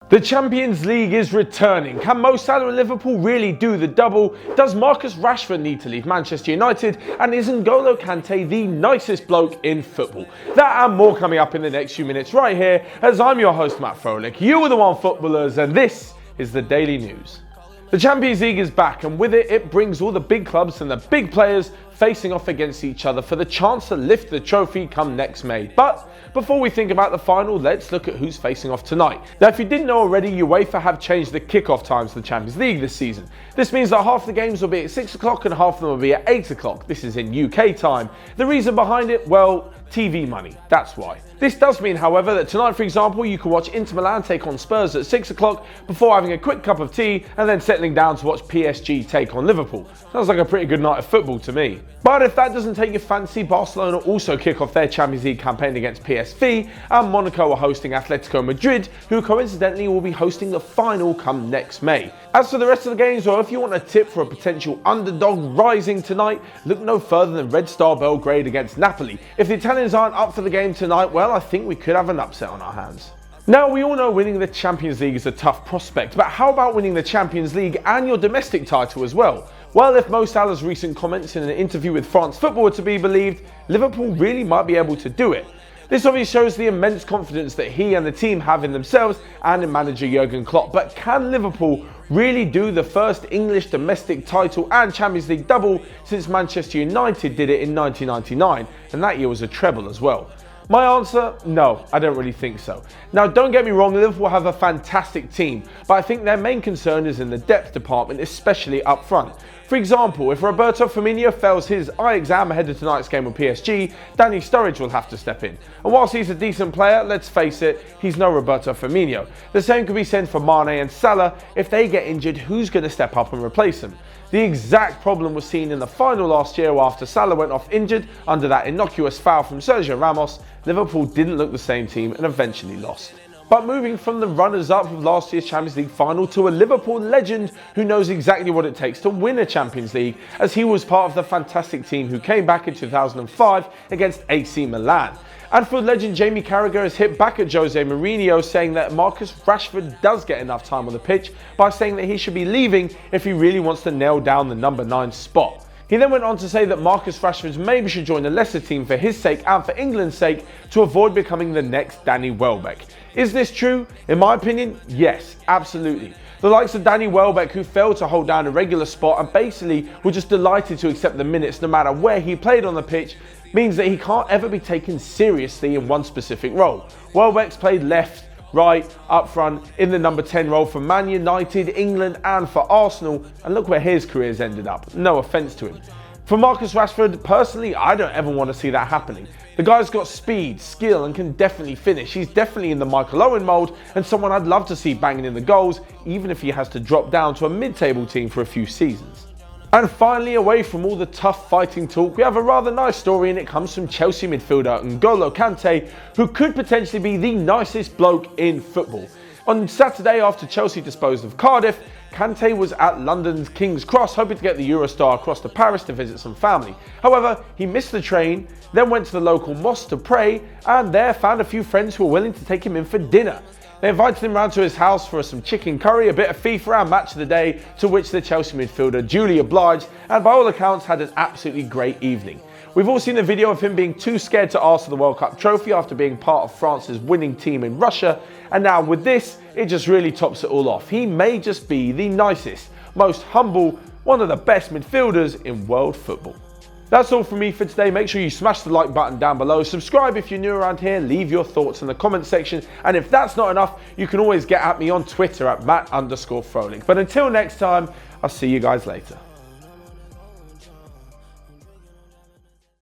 The Champions League is returning. Can Mo Salah and Liverpool really do the double? Does Marcus Rashford need to leave Manchester United? And is N'Golo Kante the nicest bloke in football? That and more coming up in the next few minutes right here, as I'm your host Matt Froelich. You are the Onefootballers, and this is the Daily News. The Champions League is back, and with it, it brings all the big clubs and the big players facing off against each other for the chance to lift the trophy come next May. But before we think about the final, let's look at who's facing off tonight. Now, if you didn't know already, UEFA have changed the kickoff times for the Champions League this season. This means that half the games will be at 6 o'clock and half of them will be at 8 o'clock. This is in UK time. The reason behind it, well, TV money, that's why. This does mean, however, that tonight, for example, you can watch Inter Milan take on Spurs at 6 o'clock before having a quick cup of tea and then settling down to watch PSG take on Liverpool. Sounds like a pretty good night of football to me. But if that doesn't take your fancy, Barcelona also kick off their Champions League campaign against PSV, and Monaco are hosting Atletico Madrid, who coincidentally will be hosting the final come next May. As for the rest of the games, well, if you want a tip for a potential underdog rising tonight, look no further than Red Star Belgrade against Napoli. If the Italians aren't up for the game tonight, well, I think we could have an upset on our hands. Now, we all know winning the Champions League is a tough prospect, but how about winning the Champions League and your domestic title as well? Well, if Mo Salah's recent comments in an interview with France Football are to be believed, Liverpool really might be able to do it. This obviously shows the immense confidence that he and the team have in themselves and in manager Jurgen Klopp. But can Liverpool really do the first English domestic title and Champions League double since Manchester United did it in 1999? And that year was a treble as well. My answer, no, I don't really think so. Now, don't get me wrong, Liverpool have a fantastic team, but I think their main concern is in the depth department, especially up front. For example, if Roberto Firmino fails his eye exam ahead of tonight's game with PSG, Danny Sturridge will have to step in. And whilst he's a decent player, let's face it, he's no Roberto Firmino. The same could be said for Mane and Salah. If they get injured, who's going to step up and replace them? The exact problem was seen in the final last year after Salah went off injured under that innocuous foul from Sergio Ramos. Liverpool didn't look the same team and eventually lost. But moving from the runners-up of last year's Champions League final to a Liverpool legend who knows exactly what it takes to win a Champions League, as he was part of the fantastic team who came back in 2005 against AC Milan. Anfield legend Jamie Carragher has hit back at Jose Mourinho, saying that Marcus Rashford does get enough time on the pitch by saying that he should be leaving if he really wants to nail down the number 9 spot. He then went on to say that Marcus Rashford maybe should join a lesser team for his sake and for England's sake to avoid becoming the next Danny Welbeck. Is this true? In my opinion, yes, absolutely. The likes of Danny Welbeck, who failed to hold down a regular spot and basically were just delighted to accept the minutes no matter where he played on the pitch, means that he can't ever be taken seriously in one specific role. Welbeck's played left, right, up front, in the number 10 role for Man United, England and for Arsenal, and look where his career's ended up. No offence to him. For Marcus Rashford, personally, I don't ever want to see that happening. The guy's got speed, skill and can definitely finish. He's definitely in the Michael Owen mould and someone I'd love to see banging in the goals, even if he has to drop down to a mid-table team for a few seasons. And finally, away from all the tough fighting talk, we have a rather nice story, and it comes from Chelsea midfielder N'Golo Kante, who could potentially be the nicest bloke in football. On Saturday, after Chelsea disposed of Cardiff, Kante was at London's King's Cross, hoping to get the Eurostar across to Paris to visit some family. However, he missed the train, then went to the local mosque to pray, and there found a few friends who were willing to take him in for dinner. They invited him round to his house for some chicken curry, a bit of FIFA and match of the day, to which the Chelsea midfielder duly obliged, and by all accounts had an absolutely great evening. We've all seen the video of him being too scared to ask for the World Cup trophy after being part of France's winning team in Russia, and now with this, it just really tops it all off. He may just be the nicest, most humble, one of the best midfielders in world football. That's all from me for today. Make sure you smash the like button down below. Subscribe if you're new around here. Leave your thoughts in the comment section. And if that's not enough, you can always get at me on Twitter at Matt_Froelich. But until next time, I'll see you guys later.